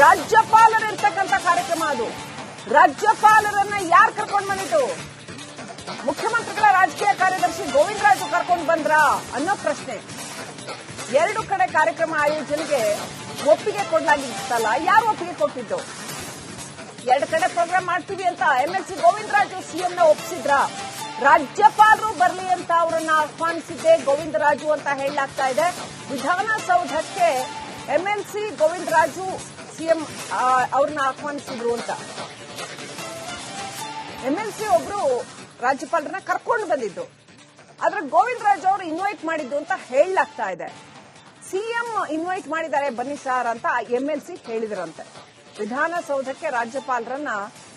ರಾಜ್ಯಪಾಲರಿರ್ತಕ್ಕಂಥ ಕಾರ್ಯಕ್ರಮ ಅದು. ರಾಜ್ಯಪಾಲರನ್ನ ಯಾರು ಕರ್ಕೊಂಡು ಬಂದಿದ್ದು? ಮುಖ್ಯಮಂತ್ರಿಗಳ ರಾಜಕೀಯ ಕಾರ್ಯದರ್ಶಿ ಗೋವಿಂದರಾಜು ಕರ್ಕೊಂಡು ಬಂದ್ರಾ ಅನ್ನೋ ಪ್ರಶ್ನೆ. ಎರಡು ಕಡೆ ಕಾರ್ಯಕ್ರಮ ಆಯೋಜನೆಗೆ ಒಪ್ಪಿಗೆ ಕೊಡಲಾಗಿತ್ತಲ್ಲ, ಯಾರು ಒಪ್ಪಿಗೆ ಕೊಟ್ಟಿದ್ದು? ಎರಡು ಕಡೆ ಪ್ರೋಗ್ರಾಮ್ ಮಾಡ್ತೀವಿ ಅಂತ ಎಂಎಲ್ಸಿ ಗೋವಿಂದರಾಜು ಸಿಎಂನ ಒಪ್ಪಿಸಿದ್ರ? ರಾಜ್ಯಪಾಲರು ಬರಲಿ ಅಂತ ಅವರನ್ನ ಆಹ್ವಾನಿಸಿದ್ದೆ ಗೋವಿಂದರಾಜು ಅಂತ ಹೇಳಲಾಗ್ತಾ ಇದೆ. ವಿಧಾನಸೌಧಕ್ಕೆ ಎಂಎಲ್ಸಿ ಗೋವಿಂದರಾಜು ಸಿಎಂ ಅವ್ರನ್ನ ಆಹ್ವಾನಿಸಿದ್ರು ಅಂತ. ಎಂಎಲ್ಸಿ ಒಬ್ರು ರಾಜ್ಯಪಾಲರನ್ನ ಕರ್ಕೊಂಡು ಬಂದಿದ್ದು, ಆದ್ರೆ ಗೋವಿಂದರಾಜು ಅವರು ಇನ್ವೈಟ್ ಮಾಡಿದ್ದು ಅಂತ ಹೇಳಲಾಗ್ತಾ ಇದೆ. ಸಿಎಂ ಇನ್ವೈಟ್ ಮಾಡಿದ್ದಾರೆ ಬನ್ನಿ ಸಾರ್ ಅಂತ ಎಂಎಲ್ಸಿ ಹೇಳಿದ್ರಂತೆ. ವಿಧಾನಸೌಧಕ್ಕೆ ರಾಜ್ಯಪಾಲರನ್ನ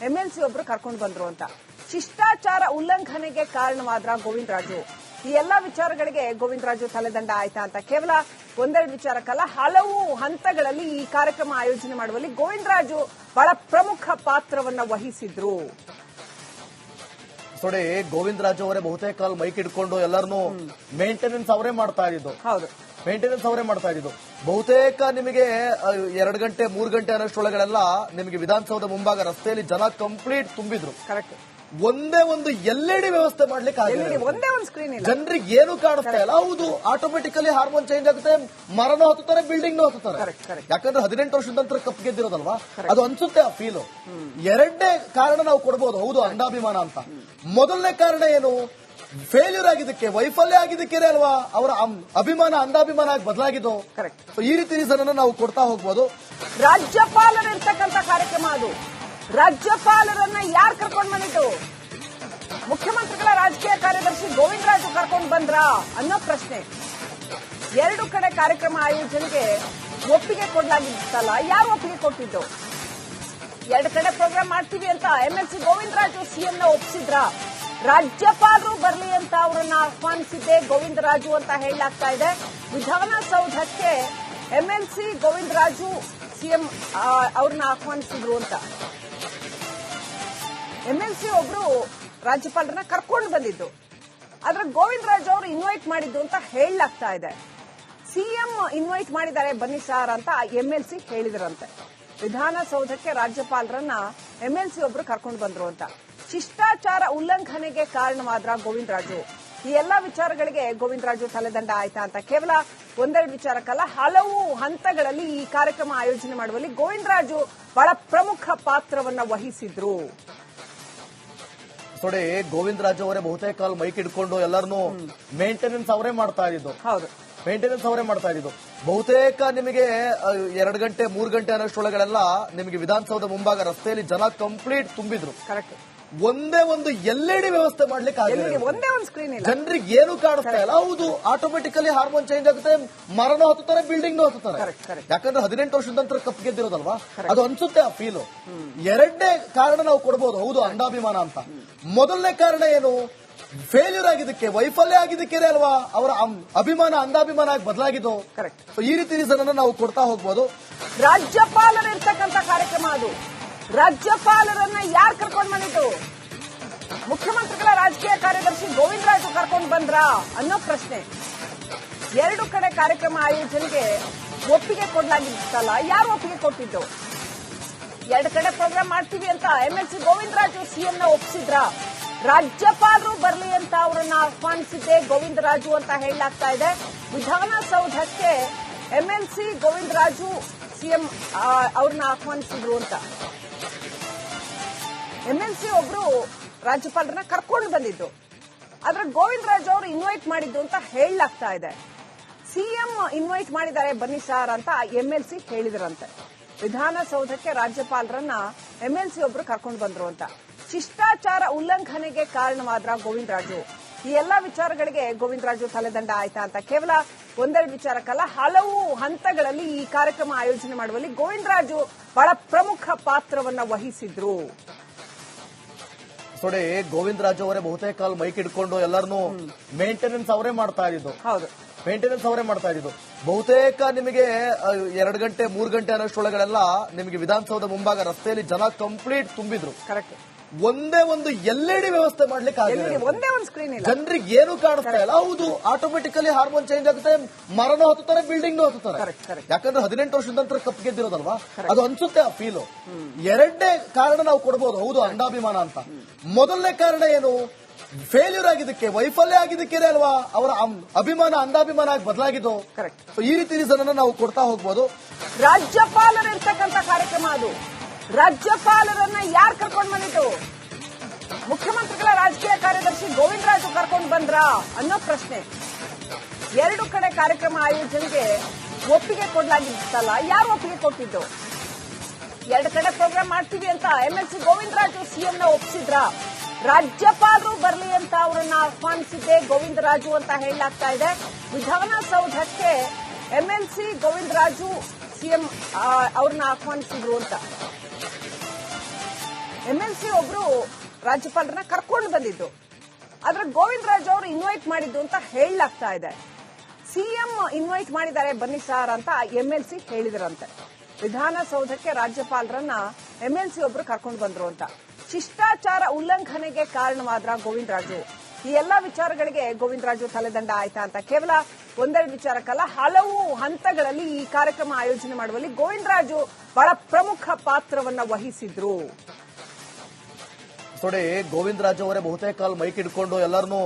ಎಂಎಲ್ಸಿ ಒಬ್ರು ಕರ್ಕೊಂಡು ಬಂದ್ರು ಅಂತ. ಶಿಷ್ಟಾಚಾರ ಉಲ್ಲಂಘನೆಗೆ ಕಾರಣವಾದ್ರ ಗೋವಿಂದರಾಜು? ಈ ಎಲ್ಲಾ ವಿಚಾರಗಳಿಗೆ ಗೋವಿಂದರಾಜು ತಲೆದಂಡ ಆಯ್ತಾ ಅಂತ ಕೇವಲ ಒಂದೆರಡು ವಿಚಾರಕ್ಕಲ್ಲ, ಹಲವು ಹಂತಗಳಲ್ಲಿ ಈ ಕಾರ್ಯಕ್ರಮ ಆಯೋಜನೆ ಮಾಡುವಲ್ಲಿ ಗೋವಿಂದರಾಜು ಬಹಳ ಪ್ರಮುಖ ಪಾತ್ರವನ್ನ ವಹಿಸಿದ್ರು. ನೋಡಿ, ಗೋವಿಂದರಾಜು ಅವರೇ ಬಹುತೇಕ ಮೈಕ್ ಇಟ್ಕೊಂಡು ಎಲ್ಲರನ್ನೂ ಮೇಂಟೆನೆನ್ಸ್ ಅವರೇ ಮಾಡ್ತಾ ಇದ್ದು. ಹೌದು, ಮೇಂಟೆನೆನ್ಸ್ ಅವರೇ ಮಾಡ್ತಾ ಇದ್ದು. ಬಹುತೇಕ ನಿಮಗೆ 2 ಗಂಟೆ 3 ಗಂಟೆ ಅನ್ನೋಷ್ಟೊಳಗಡೆಲ್ಲ ನಿಮಗೆ ವಿಧಾನಸೌಧ ಮುಂಭಾಗ ರಸ್ತೆಯಲ್ಲಿ ಜನ ಕಂಪ್ಲೀಟ್ ತುಂಬಿದ್ರು. ಕರೆಕ್ಟ್. ಒಂದೇ ಒಂದು ಎಲ್ಇಡಿ ವ್ಯವಸ್ಥೆ ಮಾಡ್ಲಿಕ್ಕೆ ಒಂದೇ ಒಂದು ಸ್ಕ್ರೀನ್ ಇಲ್ಲ, ಜನರಿಗೆ ಏನು ಕಾಣಿಸ್ತಾ ಇಲ್ಲ. ಹೌದು, ಆಟೋಮೆಟಿಕಲಿ ಹಾರ್ಮೋನ್ ಚೇಂಜ್ ಆಗುತ್ತೆ, ಮರನೂ ಹತ್ತುತ್ತಾರೆ, ಬಿಲ್ಡಿಂಗ್ ಹತ್ತುತ್ತಾರೆ. ಯಾಕಂದ್ರೆ 18 ವರ್ಷದ ನಂತರ ಕಪ್ ಗೆದ್ದಿರೋದಲ್ವಾ, ಅದು ಅನ್ಸುತ್ತೆ ಆ ಫೀಲು. ಎರಡನೇ ಕಾರಣ ನಾವು ಕೊಡಬಹುದು, ಹೌದು, ಅಂಧಾಭಿಮಾನ ಅಂತ. ಮೊದಲನೇ ಕಾರಣ ಏನು? ಫೇಲ್ಯೂರ್ ಆಗಿದ್ದಕ್ಕೆ, ವೈಫಲ್ಯ ಆಗಿದ್ದಕ್ಕೆ ಅಲ್ವಾ ಅವರ ಅಭಿಮಾನ ಅಂಧಾಭಿಮಾನ ಆಗಿ ಬದಲಾಗಿದ್ದು. ಈ ರೀತಿ ರೀಸನ್ ಅನ್ನು ನಾವು ಕೊಡ್ತಾ ಹೋಗ್ಬೋದು. ರಾಜ್ಯಪಾಲರಿರ್ತಕ್ಕಂಥ ಕಾರ್ಯಕ್ರಮ ಅದು. ರಾಜ್ಯಪಾಲರನ್ನ ಯಾರು ಕರ್ಕೊಂಡು ಬಂದಿದ್ದು? ಮುಖ್ಯಮಂತ್ರಿಗಳ ರಾಜಕೀಯ ಕಾರ್ಯದರ್ಶಿ ಗೋವಿಂದರಾಜು ಕರ್ಕೊಂಡು ಬಂದ್ರಾ ಅನ್ನೋ ಪ್ರಶ್ನೆ. ಎರಡು ಕಡೆ ಕಾರ್ಯಕ್ರಮ ಆಯೋಜನೆಗೆ ಒಪ್ಪಿಗೆ ಕೊಡಲಾಗಿತ್ತಲ್ಲ, ಯಾರು ಒಪ್ಪಿಗೆ ಕೊಟ್ಟಿದ್ದು? ಎರಡು ಕಡೆ ಪ್ರೋಗ್ರಾಮ್ ಮಾಡ್ತೀವಿ ಅಂತ ಎಂಎಲ್ಸಿ ಗೋವಿಂದರಾಜು ಸಿಎಂನ ಒಪ್ಪಿಸಿದ್ರ? ರಾಜ್ಯಪಾಲರು ಬರಲಿ ಅಂತ ಅವರನ್ನ ಆಹ್ವಾನಿಸಿದ್ದೆ ಗೋವಿಂದರಾಜು ಅಂತ ಹೇಳಲಾಗ್ತಾ ಇದೆ. ವಿಧಾನಸೌಧಕ್ಕೆ ಎಂಎಲ್ಸಿ ಗೋವಿಂದರಾಜು ಸಿಎಂ ಅವ್ರನ್ನ ಆಹ್ವಾನಿಸಿದ್ರು ಅಂತ. ಎಂಎಲ್ಸಿ ಒಬ್ರು ರಾಜ್ಯಪಾಲರನ್ನ ಕರ್ಕೊಂಡು ಬಂದಿದ್ದು, ಆದ್ರೆ ಗೋವಿಂದರಾಜು ಅವರು ಇನ್ವೈಟ್ ಮಾಡಿದ್ದು ಅಂತ ಹೇಳಲಾಗ್ತಾ ಇದೆ. ಸಿಎಂ ಇನ್ವೈಟ್ ಮಾಡಿದ್ದಾರೆ ಬನ್ನಿ ಸಾರ್ ಅಂತ ಎಂಎಲ್ಸಿ ಹೇಳಿದ್ರಂತೆ. ವಿಧಾನಸೌಧಕ್ಕೆ ರಾಜ್ಯಪಾಲರನ್ನ ಎಂಎಲ್ಸಿ ಒಬ್ರು ಕರ್ಕೊಂಡು ಬಂದ್ರು ಅಂತ. ಶಿಷ್ಟಾಚಾರ ಉಲ್ಲಂಘನೆಗೆ ಕಾರಣವಾದ್ರ ಗೋವಿಂದರಾಜು? ಈ ಎಲ್ಲಾ ವಿಚಾರಗಳಿಗೆ ಗೋವಿಂದರಾಜು ತಲೆದಂಡ ಆಯ್ತಾ ಅಂತ ಕೇವಲ ಒಂದೆರಡು ವಿಚಾರಕ್ಕಲ್ಲ, ಹಲವು ಹಂತಗಳಲ್ಲಿ ಈ ಕಾರ್ಯಕ್ರಮ ಆಯೋಜನೆ ಮಾಡುವಲ್ಲಿ ಗೋವಿಂದರಾಜು ಬಹಳ ಪ್ರಮುಖ ಪಾತ್ರವನ್ನ ವಹಿಸಿದ್ರು. ನೋಡಿ, ಗೋವಿಂದರಾಜು ಅವರೇ ಬಹುತೇಕ ಮೈಕ್ ಇಟ್ಕೊಂಡು ಎಲ್ಲರನ್ನೂ ಮೇಂಟೆನೆನ್ಸ್ ಅವರೇ ಮಾಡ್ತಾ ಇದ್ದು. ಹೌದು, ಮೇಂಟೆನೆನ್ಸ್ ಅವರೇ ಮಾಡ್ತಾ ಇದ್ದು. ಬಹುತೇಕ ನಿಮಗೆ 2 ಗಂಟೆ 3 ಗಂಟೆ ಅನ್ನೋಷ್ಟೊಳಗಡೆಲ್ಲ ನಿಮಗೆ ವಿಧಾನಸೌಧ ಮುಂಭಾಗ ರಸ್ತೆಯಲ್ಲಿ ಜನ ಕಂಪ್ಲೀಟ್ ತುಂಬಿದ್ರು. ಕರೆಕ್ಟ್. ಒಂದೇ ಒಂದು ಎಲ್ಇಡಿ ವ್ಯವಸ್ಥೆ ಮಾಡ್ಲಿಕ್ಕೆ ಒಂದೇ ಒಂದು ಸ್ಕ್ರೀನ್ ಇಲ್ಲ, ಜನರಿಗೆ ಏನು ಕಾಣಿಸ್ತಾ ಇಲ್ಲ. ಹೌದು, ಆಟೋಮೆಟಿಕಲಿ ಹಾರ್ಮೋನ್ ಚೇಂಜ್ ಆಗುತ್ತೆ, ಮರನೂ ಹತ್ತುತ್ತಾರೆ, ಬಿಲ್ಡಿಂಗ್ ಹತ್ತುತ್ತಾರೆ. ಯಾಕಂದ್ರೆ 18 ವರ್ಷದ ನಂತರ ಕಪ್ ಗೆದ್ದಿರೋದಲ್ವಾ, ಅದು ಅನ್ಸುತ್ತೆ ಆ ಫೀಲು. ಎರಡನೇ ಕಾರಣ ನಾವು ಕೊಡಬಹುದು, ಹೌದು, ಅಂಧಾಭಿಮಾನ ಅಂತ. ಮೊದಲನೇ ಕಾರಣ ಏನು? ಫೇಲ್ಯೂರ್ ಆಗಿದ್ದಕ್ಕೆ, ವೈಫಲ್ಯ ಆಗಿದ್ದಕ್ಕೆ ಅಲ್ವಾ ಅವರ ಅಭಿಮಾನ ಅಂಧಾಭಿಮಾನ ಆಗಿ ಬದಲಾಗಿದ್ದು. ಈ ರೀತಿ ರೀಸನ್ ಅನ್ನು ನಾವು ಕೊಡ್ತಾ ಹೋಗ್ಬೋದು. ರಾಜ್ಯಪಾಲರಿರ್ತಕ್ಕಂಥ ಕಾರ್ಯಕ್ರಮ ಅದು. ರಾಜ್ಯಪಾಲರನ್ನ ಯಾರು ಕರ್ಕೊಂಡು ಬಂದಿದ್ದು? ಮುಖ್ಯಮಂತ್ರಿಗಳ ರಾಜಕೀಯ ಕಾರ್ಯದರ್ಶಿ ಗೋವಿಂದರಾಜು ಕರ್ಕೊಂಡು ಬಂದ್ರಾ ಅನ್ನೋ ಪ್ರಶ್ನೆ. ಎರಡು ಕಡೆ ಕಾರ್ಯಕ್ರಮ ಆಯೋಜನೆಗೆ ಒಪ್ಪಿಗೆ ಕೊಡಲಾಗಿತ್ತಲ್ಲ, ಯಾರು ಒಪ್ಪಿಗೆ ಕೊಟ್ಟಿದ್ದು? ಎರಡು ಕಡೆ ಪ್ರೋಗ್ರಾಮ್ ಮಾಡ್ತೀವಿ ಅಂತ ಎಂಎಲ್ಸಿ ಗೋವಿಂದರಾಜು ಸಿಎಂನ ಒಪ್ಪಿಸಿದ್ರ? ರಾಜ್ಯಪಾಲರು ಬರಲಿ ಅಂತ ಅವರನ್ನ ಆಹ್ವಾನಿಸಿದ್ದೆ ಗೋವಿಂದರಾಜು ಅಂತ ಹೇಳಲಾಗ್ತಾ ಇದೆ. ವಿಧಾನಸೌಧಕ್ಕೆ ಎಂಎಲ್ಸಿ ಗೋವಿಂದರಾಜು ಸಿಎಂ ಅವ್ರನ್ನ ಆಹ್ವಾನಿಸಿದ್ರು ಅಂತ. ಎಂಎಲ್ಸಿ ಒಬ್ರು ರಾಜ್ಯಪಾಲರನ್ನ ಕರ್ಕೊಂಡು ಬಂದಿದ್ದು, ಆದ್ರೆ ಗೋವಿಂದರಾಜು ಅವರು ಇನ್ವೈಟ್ ಮಾಡಿದ್ದು ಅಂತ ಹೇಳಲಾಗ್ತಾ ಇದೆ. ಸಿಎಂ ಇನ್ವೈಟ್ ಮಾಡಿದ್ದಾರೆ ಬನ್ನಿ ಸಾರ್ ಅಂತ ಎಂಎಲ್ಸಿ ಹೇಳಿದ್ರಂತೆ. ವಿಧಾನಸೌಧಕ್ಕೆ ರಾಜ್ಯಪಾಲರನ್ನ ಎಂಎಲ್ಸಿ ಒಬ್ರು ಕರ್ಕೊಂಡು ಬಂದ್ರು ಅಂತ. ಶಿಷ್ಟಾಚಾರ ಉಲ್ಲಂಘನೆಗೆ ಕಾರಣವಾದ್ರ ಗೋವಿಂದರಾಜು? ಈ ಎಲ್ಲಾ ವಿಚಾರಗಳಿಗೆ ಗೋವಿಂದರಾಜು ತಲೆದಂಡ ಆಯ್ತಾ ಅಂತ ಕೇವಲ ಒಂದೆರಡು ವಿಚಾರಕ್ಕಲ್ಲ, ಹಲವು ಹಂತಗಳಲ್ಲಿ ಈ ಕಾರ್ಯಕ್ರಮ ಆಯೋಜನೆ ಮಾಡುವಲ್ಲಿ ಗೋವಿಂದರಾಜು ಬಹಳ ಪ್ರಮುಖ ಪಾತ್ರವನ್ನ ವಹಿಸಿದ್ರು. ನೋಡಿ, ಗೋವಿಂದರಾಜು ಅವರೇ ಬಹುತೇಕ ಮೈಕ್ ಇಟ್ಕೊಂಡು ಎಲ್ಲರನ್ನೂ ಮೇಂಟೆನೆನ್ಸ್ ಅವರೇ ಮಾಡ್ತಾ ಇದ್ದು. ಹೌದು, ಮೇಂಟೆನೆನ್ಸ್ ಅವರೇ ಮಾಡ್ತಾ ಇದ್ದು. ಬಹುತೇಕ ನಿಮಗೆ 2 ಗಂಟೆ 3 ಗಂಟೆ ಅನ್ನೋಷ್ಟೊಳಗಡೆಲ್ಲ ನಿಮಗೆ ವಿಧಾನಸೌಧ ಮುಂಭಾಗ ರಸ್ತೆಯಲ್ಲಿ ಜನ ಕಂಪ್ಲೀಟ್ ತುಂಬಿದ್ರು. ಒಂದೇ ಒಂದು LED ವ್ಯವಸ್ಥೆ ಮಾಡ್ಲಿಕ್ಕೆ LED ಒಂದೇ ಒಂದು ಸ್ಕ್ರೀನ್ ಇಲ್ಲ. ಜನರಿಗೆ ಏನು ಕಾಣಿಸ್ತಾ ಇಲ್ಲ. ಹೌದು, ಆಟೋಮೆಟಿಕಲಿ ಹಾರ್ಮೋನ್ ಚೇಂಜ್ ಆಗುತ್ತೆ, ಮರನೂ ಹತ್ತುತ್ತಾರೆ, ಬಿಲ್ಡಿಂಗ್ ಹತ್ತುತ್ತಾರೆ. ಯಾಕಂದ್ರೆ 18 ವರ್ಷದ ನಂತರ ಕಪ್ ಗೆದ್ದಿರೋದಲ್ವಾ, ಅದು ಅನ್ಸುತ್ತೆ ಆ ಫೀಲು. ಎರಡನೇ ಕಾರಣ ನಾವು ಕೊಡಬಹುದು, ಹೌದು, ಅಂಧಾಭಿಮಾನ ಅಂತ. ಮೊದಲನೇ ಕಾರಣ ಏನು, ಫೇಲ್ಯೂರ್ ಆಗಿದ್ದಕ್ಕೆ, ವೈಫಲ್ಯ ಆಗಿದ್ದಕ್ಕೆ ಅಲ್ವಾ ಅವರ ಅಭಿಮಾನ ಅಂಧಾಭಿಮಾನ ಆಗಿ ಬದಲಾಗಿದ್ದು. ಈ ರೀತಿ ರೀಸನ್ ಅನ್ನ ನಾವು ಕೊಡ್ತಾ ಹೋಗ್ಬೋದು. ರಾಜ್ಯಪಾಲರು ಇರ್ತಕ್ಕಂಥ ಕಾರ್ಯಕ್ರಮ ಅದು. ರಾಜ್ಯಪಾಲರನ್ನ ಯಾರು ಕರ್ಕೊಂಡು ಬಂದಿದ್ದು? ಮುಖ್ಯಮಂತ್ರಿಗಳ ರಾಜಕೀಯ ಕಾರ್ಯದರ್ಶಿ ಗೋವಿಂದರಾಜು ಕರ್ಕೊಂಡು ಬಂದ್ರಾ ಅನ್ನೋ ಪ್ರಶ್ನೆ. ಎರಡು ಕಡೆ ಕಾರ್ಯಕ್ರಮ ಆಯೋಜನೆಗೆ ಒಪ್ಪಿಗೆ ಕೊಡ್ಲಾಗಿತ್ತಲ್ಲ, ಯಾರು ಒಪ್ಪಿಗೆ ಕೊಟ್ಟಿದ್ದು? ಎರಡು ಕಡೆ ಪ್ರೋಗ್ರಾಮ್ ಮಾಡ್ತೀವಿ ಅಂತ MLC ಗೋವಿಂದರಾಜು ಸಿಎಂನ ಒಪ್ಪಿಸಿದ್ರ? ರಾಜ್ಯಪಾಲರು ಬರಲಿ ಅಂತ ಅವರನ್ನ ಆಹ್ವಾನಿಸಿದ್ದೆ ಗೋವಿಂದರಾಜು ಅಂತ ಹೇಳಲಾಗ್ತಾ ಇದೆ. ವಿಧಾನಸೌಧಕ್ಕೆ MLC ಗೋವಿಂದರಾಜು ಸಿಎಂ ಅವ್ರನ್ನ ಆಹ್ವಾನಿಸಿದ್ರು ಅಂತ. MLC ಒಬ್ರು ರಾಜ್ಯಪಾಲರನ್ನ ಕರ್ಕೊಂಡು ಬಂದಿದ್ದು, ಆದ್ರೆ ಗೋವಿಂದರಾಜು ಅವರು ಇನ್ವೈಟ್ ಮಾಡಿದ್ದು ಅಂತ ಹೇಳಲಾಗ್ತಾ ಇದೆ. ಸಿಎಂ ಇನ್ವೈಟ್ ಮಾಡಿದ್ದಾರೆ ಬನ್ನಿ ಸಾರ್ ಅಂತ MLC ಹೇಳಿದ್ರಂತೆ. ವಿಧಾನಸೌಧಕ್ಕೆ ರಾಜ್ಯಪಾಲರನ್ನ MLC ಒಬ್ರು ಕರ್ಕೊಂಡು ಬಂದ್ರು ಅಂತ. ಶಿಷ್ಟಾಚಾರ ಉಲ್ಲಂಘನೆಗೆ ಕಾರಣವಾದ್ರ ಗೋವಿಂದರಾಜು? ಈ ಎಲ್ಲಾ ವಿಚಾರಗಳಿಗೆ ಗೋವಿಂದರಾಜು ತಲೆದಂಡ ಆಯ್ತಾ ಅಂತ ಕೇವಲ ಒಂದೆರಡು ವಿಚಾರಕ್ಕಲ್ಲ, ಹಲವು ಹಂತಗಳಲ್ಲಿ ಈ ಕಾರ್ಯಕ್ರಮ ಆಯೋಜನೆ ಮಾಡುವಲ್ಲಿ ಗೋವಿಂದರಾಜು ಬಹಳ ಪ್ರಮುಖ ಪಾತ್ರವನ್ನ ವಹಿಸಿದ್ರು. ನೋಡಿ, ಗೋವಿಂದರಾಜು ಅವರೇ ಬಹುತೇಕ ಮೈಕ್ ಇಟ್ಕೊಂಡು ಎಲ್ಲರನ್ನೂ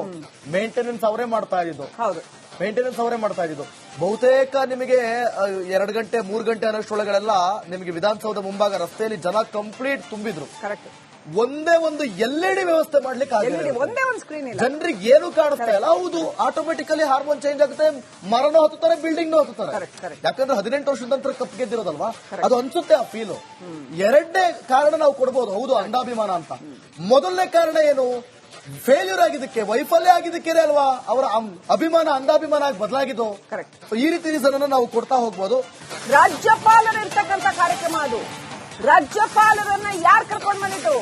ಮೇಂಟೆನೆನ್ಸ್ ಅವರೇ ಮಾಡ್ತಾ ಇದ್ದು. ಹೌದು, ಮೇಂಟೆನೆನ್ಸ್ ಅವರೇ ಮಾಡ್ತಾ ಇದ್ದು. ಬಹುತೇಕ ನಿಮಗೆ 2 ಗಂಟೆ 3 ಗಂಟೆ ಅನ್ನೋಷ್ಟೊಳಗಡೆಲ್ಲ ನಿಮಗೆ ವಿಧಾನಸೌಧ ಮುಂಭಾಗ ರಸ್ತೆಯಲ್ಲಿ ಜನ ಕಂಪ್ಲೀಟ್ ತುಂಬಿದ್ರು. ಕರೆಕ್ಟ್. ಒಂದೇ ಒಂದು LED ವ್ಯವಸ್ಥೆ ಮಾಡ್ಲಿಕ್ಕೆ ಒಂದೇ ಒಂದು ಸ್ಕ್ರೀನ್ ಇಲ್ಲ. ಜನರಿಗೆ ಏನು ಕಾಣಿಸ್ತಾ ಇಲ್ಲ. ಹೌದು, ಆಟೋಮೆಟಿಕಲಿ ಹಾರ್ಮೋನ್ ಚೇಂಜ್ ಆಗುತ್ತೆ, ಮರನೂ ಹತ್ತುತ್ತಾರೆ, ಬಿಲ್ಡಿಂಗ್ ಹತ್ತುತ್ತಾರೆ. ಯಾಕಂದ್ರೆ 18 ವರ್ಷದ ನಂತರ ಕಪ್ ಗೆದ್ದಿರೋದಲ್ವಾ, ಅದು ಅನ್ಸುತ್ತೆ ಆ ಫೀಲು. ಎರಡನೇ ಕಾರಣ ನಾವು ಕೊಡಬಹುದು, ಹೌದು, ಅಂಧಾಭಿಮಾನ ಅಂತ. ಮೊದಲನೇ ಕಾರಣ ಏನು, ಫೇಲ್ಯೂರ್ ಆಗಿದ್ದಕ್ಕೆ, ವೈಫಲ್ಯ ಆಗಿದ್ದಕ್ಕೆ ಅಲ್ವಾ ಅವರ ಅಭಿಮಾನ ಅಂಧಾಭಿಮಾನ ಆಗಿ ಬದಲಾಗಿದ್ದು. ಈ ರೀತಿ ರೀಸನ್ ಅನ್ನ ನಾವು ಕೊಡ್ತಾ ಹೋಗ್ಬೋದು. ರಾಜ್ಯಪಾಲರು ಇರ್ತಕ್ಕಂಥ ಕಾರ್ಯಕ್ರಮ ಅದು. ರಾಜ್ಯಪಾಲರನ್ನ ಯಾರು ಕರ್ಕೊಂಡು ಬಂದಿದ್ದು?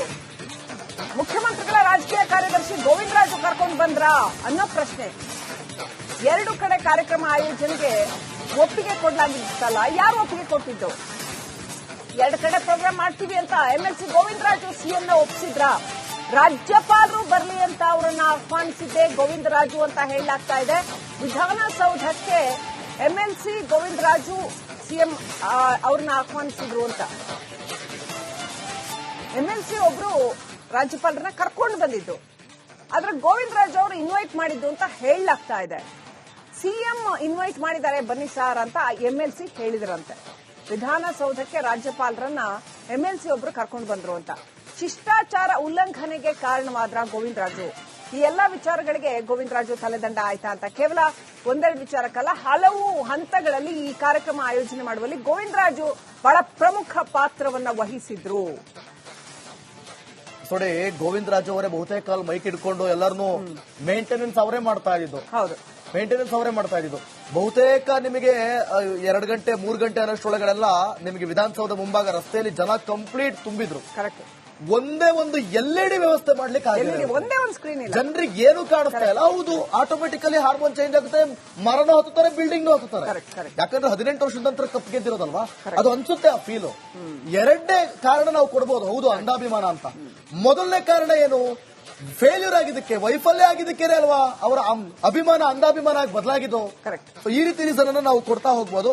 ಮುಖ್ಯಮಂತ್ರಿಗಳ ರಾಜಕೀಯ ಕಾರ್ಯದರ್ಶಿ ಗೋವಿಂದರಾಜು ಕರ್ಕೊಂಡು ಬಂದ್ರಾ ಅನ್ನೋ ಪ್ರಶ್ನೆ. ಎರಡು ಕಡೆ ಕಾರ್ಯಕ್ರಮ ಆಯೋಜನೆಗೆ ಒಪ್ಪಿಗೆ ಕೊಡ್ಲಾಗಿತ್ತಲ್ಲ, ಯಾರು ಒಪ್ಪಿಗೆ ಕೊಟ್ಟಿದ್ದು? ಎರಡು ಕಡೆ ಪ್ರೋಗ್ರಾಮ್ ಮಾಡ್ತೀವಿ ಅಂತ MLC ಗೋವಿಂದರಾಜು ಸಿಎಂನ ಒಪ್ಪಿಸಿದ್ರ? ರಾಜ್ಯಪಾಲರು ಬರಲಿ ಅಂತ ಅವರನ್ನ ಆಹ್ವಾನಿಸಿದ್ದೆ ಗೋವಿಂದರಾಜು ಅಂತ ಹೇಳಲಾಗ್ತಾ ಇದೆ. ವಿಧಾನಸೌಧಕ್ಕೆ MLC ಗೋವಿಂದರಾಜು ಸಿಎಂ ಅವ್ರನ್ನ ಆಹ್ವಾನಿಸಿದ್ರು ಅಂತ. MLC ಒಬ್ರು ರಾಜ್ಯಪಾಲರನ್ನ ಕರ್ಕೊಂಡು ಬಂದಿದ್ದು, ಆದ್ರೆ ಗೋವಿಂದರಾಜು ಅವರು ಇನ್ವೈಟ್ ಮಾಡಿದ್ದು ಅಂತ ಹೇಳಲಾಗ್ತಾ ಇದೆ. ಸಿಎಂ ಇನ್ವೈಟ್ ಮಾಡಿದ್ದಾರೆ ಬನ್ನಿ ಸಾರ್ ಅಂತ MLC ಹೇಳಿದ್ರಂತೆ. ವಿಧಾನಸೌಧಕ್ಕೆ ರಾಜ್ಯಪಾಲರನ್ನ MLC ಒಬ್ರು ಕರ್ಕೊಂಡು ಬಂದ್ರು ಅಂತ. ಶಿಷ್ಟಾಚಾರ ಉಲ್ಲಂಘನೆಗೆ ಕಾರಣವಾದ್ರ ಗೋವಿಂದರಾಜು? ಈ ಎಲ್ಲಾ ವಿಚಾರಗಳಿಗೆ ಗೋವಿಂದರಾಜು ತಲೆದಂಡ ಆಯ್ತಾ ಅಂತ ಕೇವಲ ಒಂದೆರಡು ವಿಚಾರಕ್ಕಲ್ಲ, ಹಲವು ಹಂತಗಳಲ್ಲಿ ಈ ಕಾರ್ಯಕ್ರಮ ಆಯೋಜನೆ ಮಾಡುವಲ್ಲಿ ಗೋವಿಂದರಾಜು ಬಹಳ ಪ್ರಮುಖ ಪಾತ್ರವನ್ನ ವಹಿಸಿದ್ರು. ನೋಡಿ, ಗೋವಿಂದರಾಜು ಅವರೇ ಬಹುತೇಕ ಮೈಕ್ ಇಟ್ಕೊಂಡು ಎಲ್ಲರನ್ನೂ ಮೇಂಟೆನೆನ್ಸ್ ಅವರೇ ಮಾಡ್ತಾ ಇದ್ದು. ಹೌದು, ಮೇಂಟೆನೆನ್ಸ್ ಅವರೇ ಮಾಡ್ತಾ ಇದ್ದು. ಬಹುತೇಕ ನಿಮಗೆ 2 ಗಂಟೆ 3 ಗಂಟೆ ಅನ್ನೋಷ್ಟೊಳಗಡೆಲ್ಲ ನಿಮಗೆ ವಿಧಾನಸೌಧ ಮುಂಭಾಗ ರಸ್ತೆಯಲ್ಲಿ ಜನ ಕಂಪ್ಲೀಟ್ ತುಂಬಿದ್ರು. ಕರೆಕ್ಟ್. ಒಂದೇ ಒಂದು LED ವ್ಯವಸ್ಥೆ ಮಾಡ್ಲಿಕ್ಕೆ ಒಂದೇ ಒಂದು ಸ್ಕ್ರೀನ್ ಇಲ್ಲ. ಜನರಿಗೆ ಏನು ಕಾಣಿಸ್ತಾ ಇಲ್ಲ. ಹೌದು, ಆಟೋಮೆಟಿಕಲಿ ಹಾರ್ಮೋನ್ ಚೇಂಜ್ ಆಗುತ್ತೆ, ಮರನೂ ಹತ್ತುತ್ತಾರೆ, ಬಿಲ್ಡಿಂಗ್ ಹತ್ತುತ್ತಾರೆ. ಯಾಕಂದ್ರೆ 18 ವರ್ಷದ ನಂತರ ಕಪ್ ಗೆದ್ದಿರೋದಲ್ವಾ, ಅದು ಅನ್ಸುತ್ತೆ ಆ ಫೀಲು. ಎರಡನೇ ಕಾರಣ ನಾವು ಕೊಡಬಹುದು, ಹೌದು, ಅಂಧಾಭಿಮಾನ ಅಂತ. ಮೊದಲನೇ ಕಾರಣ ಏನು, ಫೇಲ್ಯೂರ್ ಆಗಿದ್ದಕ್ಕೆ, ವೈಫಲ್ಯ ಆಗಿದ್ದಕ್ಕೆ ಅಲ್ವಾ ಅವರ ಅಭಿಮಾನ ಅಂಧಾಭಿಮಾನ ಆಗಿ ಬದಲಾಗಿದ್ದು. ಈ ರೀತಿ ರೀಸನ್ ಅನ್ನ ನಾವು ಕೊಡ್ತಾ ಹೋಗ್ಬೋದು.